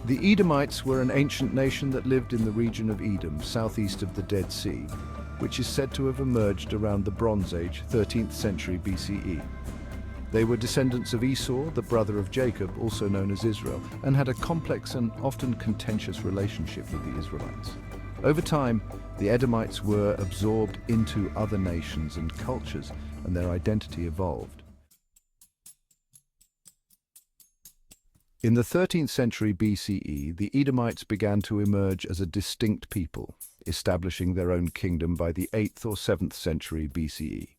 The Edomites were an ancient nation that lived in the region of Edom, southeast of the Dead Sea, which is said to have emerged around the Bronze Age, 13th century BCE. They were descendants of Esau, the brother of Jacob, also known as Israel, and had a complex and often contentious relationship with the Israelites. Over time, the Edomites were absorbed into other nations and cultures, and their identity evolved. In the 13th century BCE, the Edomites began to emerge as a distinct people, establishing their own kingdom by the 8th or 7th century BCE.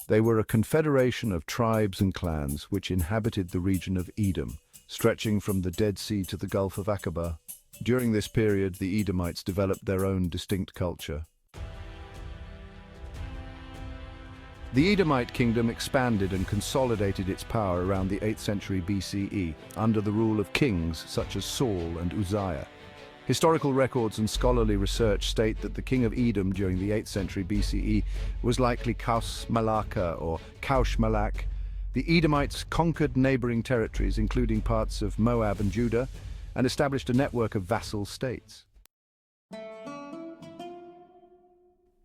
They were a confederation of tribes and clans which inhabited the region of Edom, stretching from the Dead Sea to the Gulf of Aqaba. During this period, the Edomites developed their own distinct culture. The Edomite kingdom expanded and consolidated its power around the 8th century BCE under the rule of kings such as Saul and Uzziah. Historical records and scholarly research state that the king of Edom during the 8th century BCE was likely Kaus Malaka or Kaush Malak. The Edomites conquered neighboring territories, including parts of Moab and Judah, and established a network of vassal states.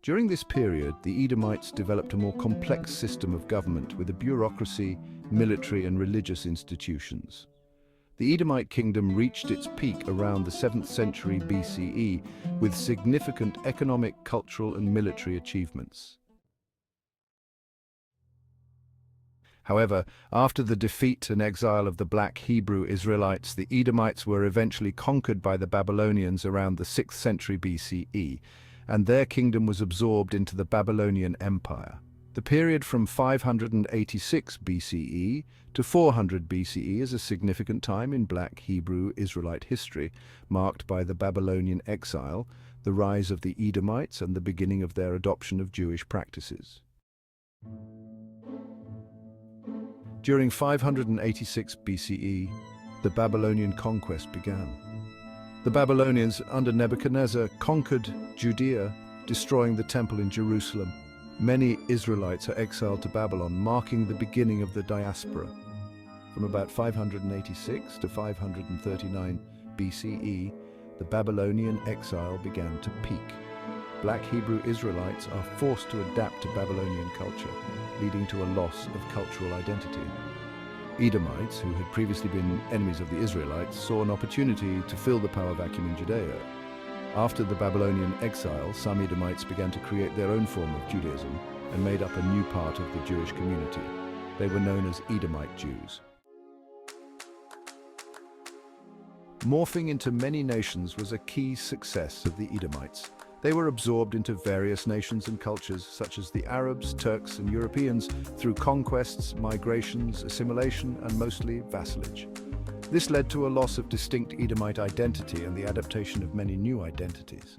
During this period, the Edomites developed a more complex system of government with a bureaucracy, military and religious institutions. The Edomite kingdom reached its peak around the 7th century BCE with significant economic, cultural and military achievements. However, after the defeat and exile of the Black Hebrew Israelites, the Edomites were eventually conquered by the Babylonians around the 6th century BCE, and their kingdom was absorbed into the Babylonian Empire. The period from 586 BCE to 400 BCE is a significant time in Black Hebrew Israelite history, marked by the Babylonian exile, the rise of the Edomites, and the beginning of their adoption of Jewish practices. During 586 BCE, the Babylonian conquest began. The Babylonians, under Nebuchadnezzar, conquered Judea, destroying the temple in Jerusalem. Many Israelites are exiled to Babylon, marking the beginning of the diaspora. From about 586 to 539 BCE, the Babylonian exile began to peak. Black Hebrew Israelites are forced to adapt to Babylonian culture, leading to a loss of cultural identity. Edomites, who had previously been enemies of the Israelites, saw an opportunity to fill the power vacuum in Judea. After the Babylonian exile, some Edomites began to create their own form of Judaism and made up a new part of the Jewish community. They were known as Edomite-Jews. Morphing into many nations was a key success of the Edomites. They were absorbed into various nations and cultures, such as the Arabs, Turks, and Europeans, through conquests, migrations, assimilation, and mostly vassalage. This led to a loss of distinct Edomite identity and the adaptation of many new identities.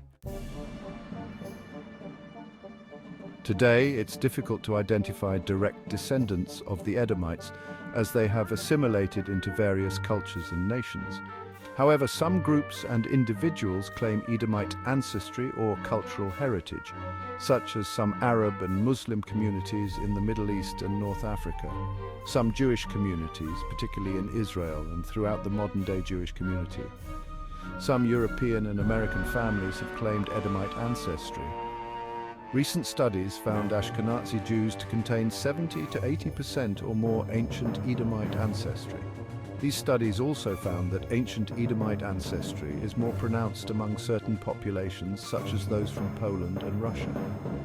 Today, it's difficult to identify direct descendants of the Edomites, as they have assimilated into various cultures and nations. However, some groups and individuals claim Edomite ancestry or cultural heritage, such as some Arab and Muslim communities in the Middle East and North Africa, some Jewish communities, particularly in Israel and throughout the modern-day Jewish community. Some European and American families have claimed Edomite ancestry. Recent studies found Ashkenazi Jews to contain 70 to 80% or more ancient Edomite ancestry. These studies also found that ancient Edomite ancestry is more pronounced among certain populations, such as those from Poland and Russia.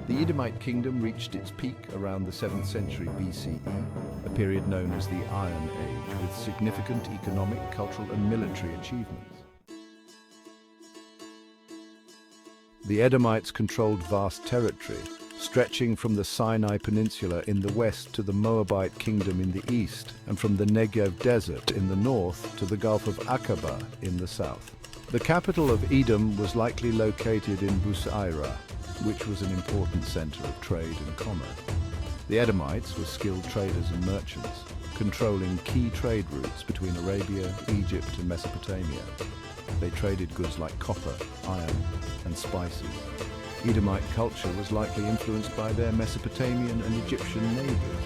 The Edomite kingdom reached its peak around the 7th century BCE, a period known as the Iron Age, with significant economic, cultural, and military achievements. The Edomites controlled vast territory, stretching from the Sinai Peninsula in the west to the Moabite kingdom in the east, and from the Negev desert in the north to the Gulf of Aqaba in the south. The capital of Edom was likely located in Busayra, which was an important center of trade and commerce. The Edomites were skilled traders and merchants, controlling key trade routes between Arabia, Egypt, and Mesopotamia. They traded goods like copper, iron, and spices. Edomite culture was likely influenced by their Mesopotamian and Egyptian neighbors.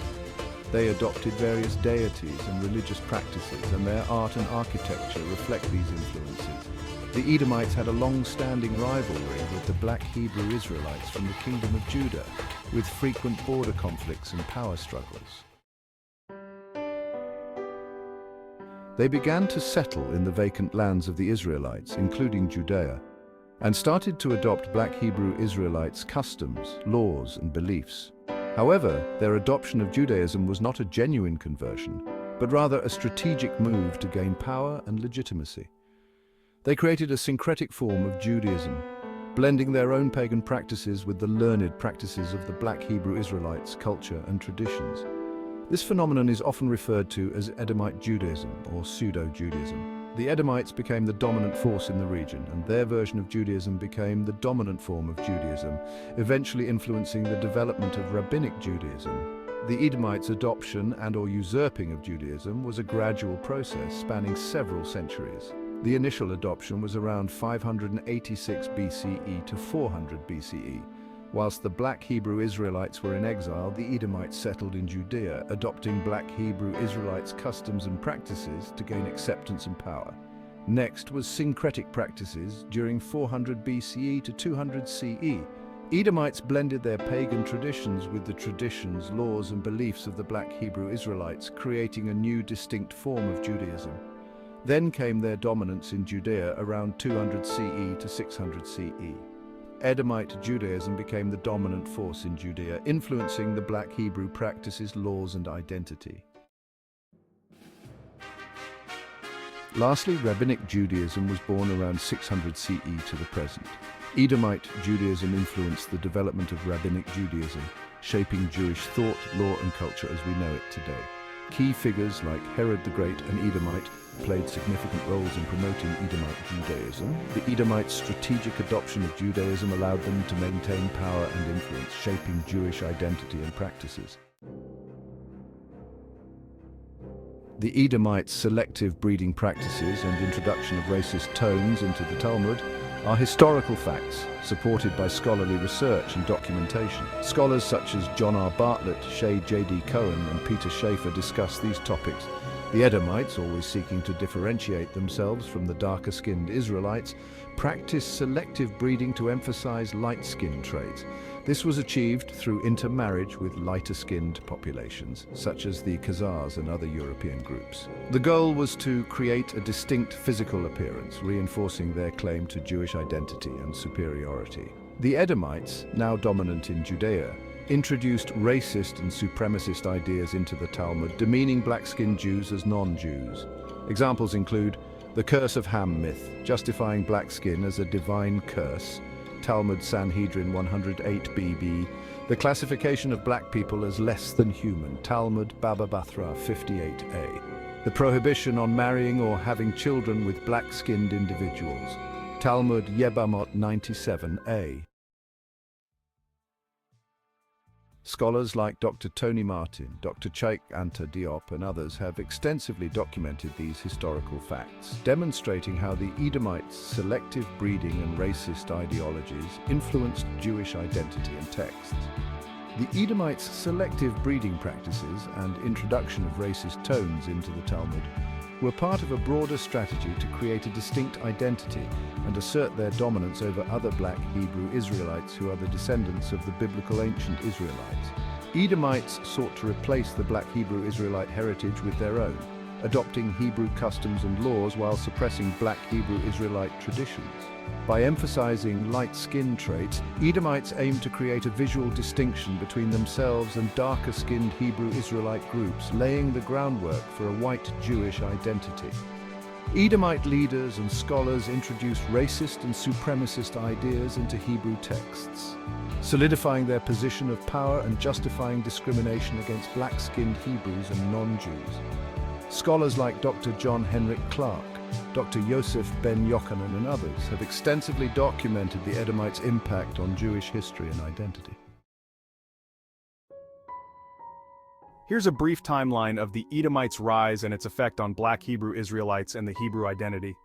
They adopted various deities and religious practices, and their art and architecture reflect these influences. The Edomites had a long-standing rivalry with the Black Hebrew Israelites from the Kingdom of Judah, with frequent border conflicts and power struggles. They began to settle in the vacant lands of the Israelites, including Judea, and started to adopt Black Hebrew Israelites' customs, laws, and beliefs. However, their adoption of Judaism was not a genuine conversion, but rather a strategic move to gain power and legitimacy. They created a syncretic form of Judaism, blending their own pagan practices with the learned practices of the Black Hebrew Israelites' culture and traditions. This phenomenon is often referred to as Edomite Judaism or pseudo-Judaism. The Edomites became the dominant force in the region, and their version of Judaism became the dominant form of Judaism, eventually influencing the development of Rabbinic Judaism. The Edomites' adoption and/or usurping of Judaism was a gradual process spanning several centuries. The initial adoption was around 586 BCE to 400 BCE. Whilst the Black Hebrew Israelites were in exile, the Edomites settled in Judea, adopting Black Hebrew Israelites' customs and practices to gain acceptance and power. Next was syncretic practices during 400 BCE to 200 CE. Edomites blended their pagan traditions with the traditions, laws, and beliefs of the Black Hebrew Israelites, creating a new distinct form of Judaism. Then came their dominance in Judea around 200 CE to 600 CE. Edomite Judaism became the dominant force in Judea, influencing the Black Hebrew practices, laws, and identity. Lastly, Rabbinic Judaism was born around 600 CE to the present. Edomite Judaism influenced the development of Rabbinic Judaism, shaping Jewish thought, law, and culture as we know it today. Key figures like Herod the Great, an Edomite, played significant roles in promoting Edomite Judaism. The Edomites' strategic adoption of Judaism allowed them to maintain power and influence, shaping Jewish identity and practices. The Edomites' selective breeding practices and introduction of racist tones into the Talmud are historical facts, supported by scholarly research and documentation. Scholars such as John R. Bartlett, Shay J.D. Cohen, and Peter Schaefer discuss these topics. The Edomites, always seeking to differentiate themselves from the darker-skinned Israelites, practiced selective breeding to emphasize light-skinned traits. This was achieved through intermarriage with lighter-skinned populations, such as the Khazars and other European groups. The goal was to create a distinct physical appearance, reinforcing their claim to Jewish identity and superiority. The Edomites, now dominant in Judea, introduced racist and supremacist ideas into the Talmud, demeaning black-skinned Jews as non-Jews. Examples include the curse of Ham myth, justifying black skin as a divine curse, Talmud Sanhedrin 108 BB, the classification of black people as less than human, Talmud Baba Bathra 58a, the prohibition on marrying or having children with black-skinned individuals, Talmud Yebamot 97a. Scholars like Dr. Tony Martin, Dr. Cheikh Anta Diop, and others have extensively documented these historical facts, demonstrating how the Edomites' selective breeding and racist ideologies influenced Jewish identity and texts. The Edomites' selective breeding practices and introduction of racist tones into the Talmud were part of a broader strategy to create a distinct identity and assert their dominance over other Black Hebrew Israelites who are the descendants of the biblical ancient Israelites. Edomites sought to replace the Black Hebrew Israelite heritage with their own, adopting Hebrew customs and laws while suppressing Black Hebrew Israelite traditions. By emphasizing light skin traits, Edomites aimed to create a visual distinction between themselves and darker-skinned Hebrew Israelite groups, laying the groundwork for a white Jewish identity. Edomite leaders and scholars introduced racist and supremacist ideas into Hebrew texts, solidifying their position of power and justifying discrimination against black-skinned Hebrews and non-Jews. Scholars like Dr. John Henrik Clark, Dr. Yosef Ben Yochanan, and others have extensively documented the Edomites' impact on Jewish history and identity. Here's a brief timeline of the Edomites' rise and its effect on Black Hebrew Israelites and the Hebrew identity.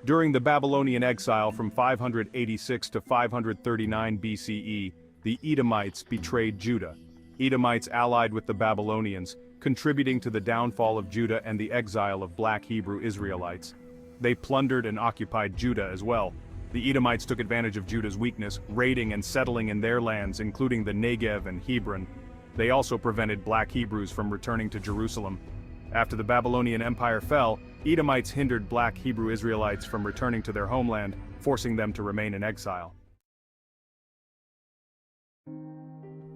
During the Babylonian exile from 586 to 539 BCE, the Edomites betrayed Judah. Edomites allied with the Babylonians, contributing to the downfall of Judah and the exile of Black Hebrew Israelites. They plundered and occupied Judah as well. The Edomites took advantage of Judah's weakness, raiding and settling in their lands, including the Negev and Hebron. They also prevented Black Hebrews from returning to Jerusalem. After the Babylonian Empire fell, Edomites hindered Black Hebrew Israelites from returning to their homeland, forcing them to remain in exile.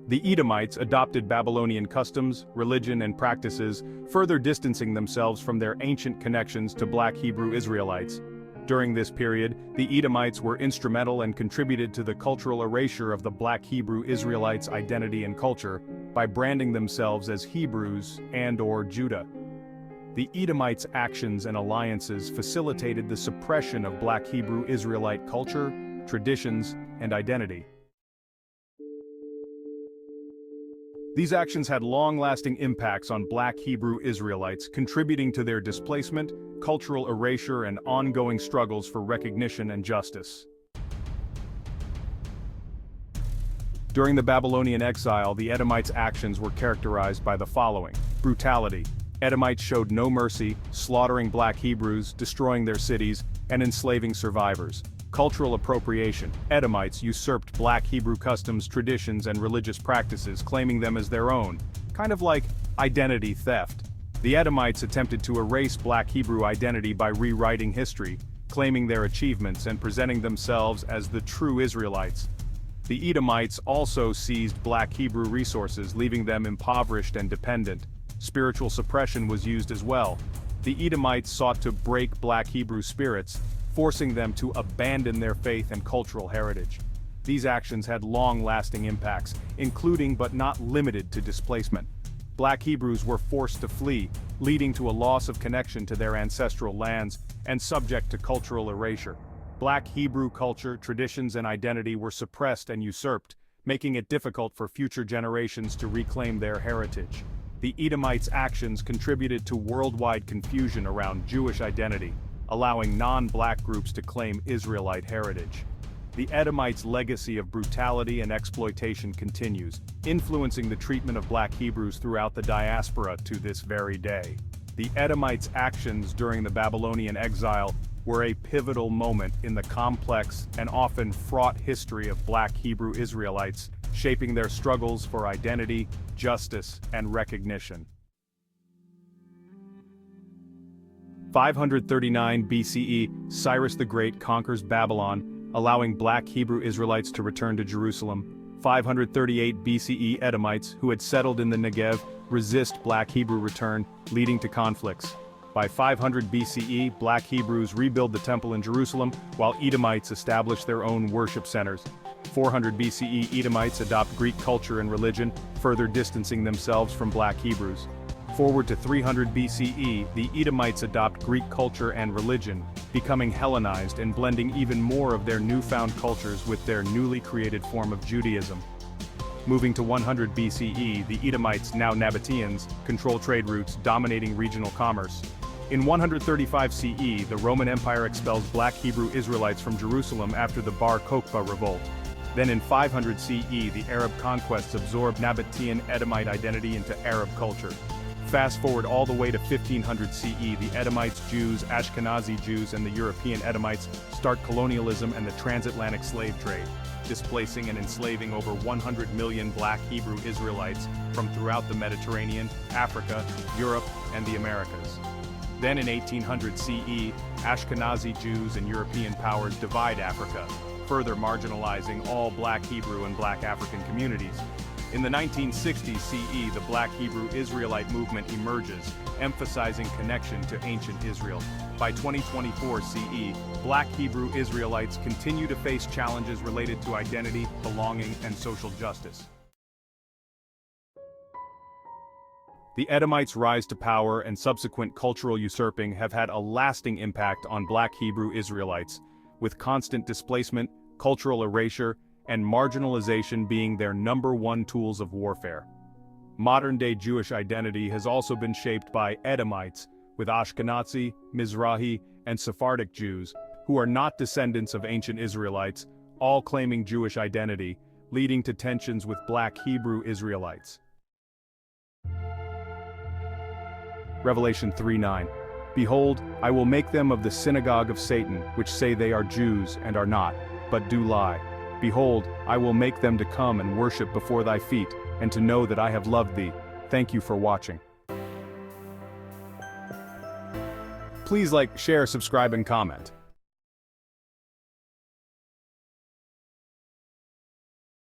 The Edomites adopted Babylonian customs, religion, and practices, further distancing themselves from their ancient connections to Black Hebrew Israelites. During this period, the Edomites were instrumental and contributed to the cultural erasure of the Black Hebrew Israelites' identity and culture by branding themselves as Hebrews and/or Judah. The Edomites' actions and alliances facilitated the suppression of Black Hebrew Israelite culture, traditions, and identity. These actions had long-lasting impacts on Black Hebrew Israelites, contributing to their displacement, cultural erasure, and ongoing struggles for recognition and justice. During the Babylonian exile, the Edomites' actions were characterized by the following: brutality. Edomites showed no mercy, slaughtering Black Hebrews, destroying their cities, and enslaving survivors. Cultural appropriation. Edomites usurped Black Hebrew customs, traditions, and religious practices, claiming them as their own, kind of like identity theft. The Edomites attempted to erase Black Hebrew identity by rewriting history, claiming their achievements and presenting themselves as the true Israelites. The Edomites also seized Black Hebrew resources, leaving them impoverished and dependent. Spiritual suppression was used as well. The Edomites sought to break Black Hebrew spirits, forcing them to abandon their faith and cultural heritage. These actions had long-lasting impacts, including but not limited to displacement. Black Hebrews were forced to flee, leading to a loss of connection to their ancestral lands and subject to cultural erasure. Black Hebrew culture, traditions, and identity were suppressed and usurped, making it difficult for future generations to reclaim their heritage. The Edomites' actions contributed to worldwide confusion around Jewish identity, allowing non-Black groups to claim Israelite heritage. The Edomites' legacy of brutality and exploitation continues, influencing the treatment of Black Hebrews throughout the diaspora to this very day. The Edomites' actions during the Babylonian exile were a pivotal moment in the complex and often fraught history of Black Hebrew Israelites, shaping their struggles for identity, justice, and recognition. 539 BCE, Cyrus the Great conquers Babylon, allowing Black Hebrew Israelites to return to Jerusalem. 538 BCE, Edomites, who had settled in the Negev, resist Black Hebrew return, leading to conflicts. By 500 BCE, Black Hebrews rebuild the temple in Jerusalem, while Edomites establish their own worship centers. 400 BCE, Edomites adopt Greek culture and religion, further distancing themselves from Black Hebrews. Forward to 300 BCE, the Edomites adopt Greek culture and religion, becoming Hellenized and blending even more of their newfound cultures with their newly created form of Judaism. Moving to 100 BCE, the Edomites, now Nabateans, control trade routes, dominating regional commerce. In 135 CE, the Roman Empire expels Black Hebrew Israelites from Jerusalem after the Bar Kokhba revolt. Then in 500 CE, the Arab conquests absorb Nabatean Edomite identity into Arab culture. Fast forward all the way to 1500 CE, the Edomites, Jews, Ashkenazi Jews, and the European Edomites start colonialism and the transatlantic slave trade, displacing and enslaving over 100 million Black Hebrew Israelites from throughout the Mediterranean, Africa, Europe, and the Americas. Then in 1800 CE, Ashkenazi Jews and European powers divide Africa, further marginalizing all Black Hebrew and Black African communities. In the 1960s CE, the Black Hebrew Israelite movement emerges, emphasizing connection to ancient Israel. By 2024 CE, Black Hebrew Israelites continue to face challenges related to identity, belonging, and social justice. The Edomites' rise to power and subsequent cultural usurping have had a lasting impact on Black Hebrew Israelites, with constant displacement, cultural erasure, and marginalization being their #1 tools of warfare. Modern-day Jewish identity has also been shaped by Edomites, with Ashkenazi, Mizrahi, and Sephardic Jews, who are not descendants of ancient Israelites, all claiming Jewish identity, leading to tensions with Black Hebrew Israelites. Revelation 3:9. Behold, I will make them of the synagogue of Satan, which say they are Jews and are not, but do lie. Behold, I will make them to come and worship before thy feet, and to know that I have loved thee. Thank you for watching. Please like, share, subscribe, and comment.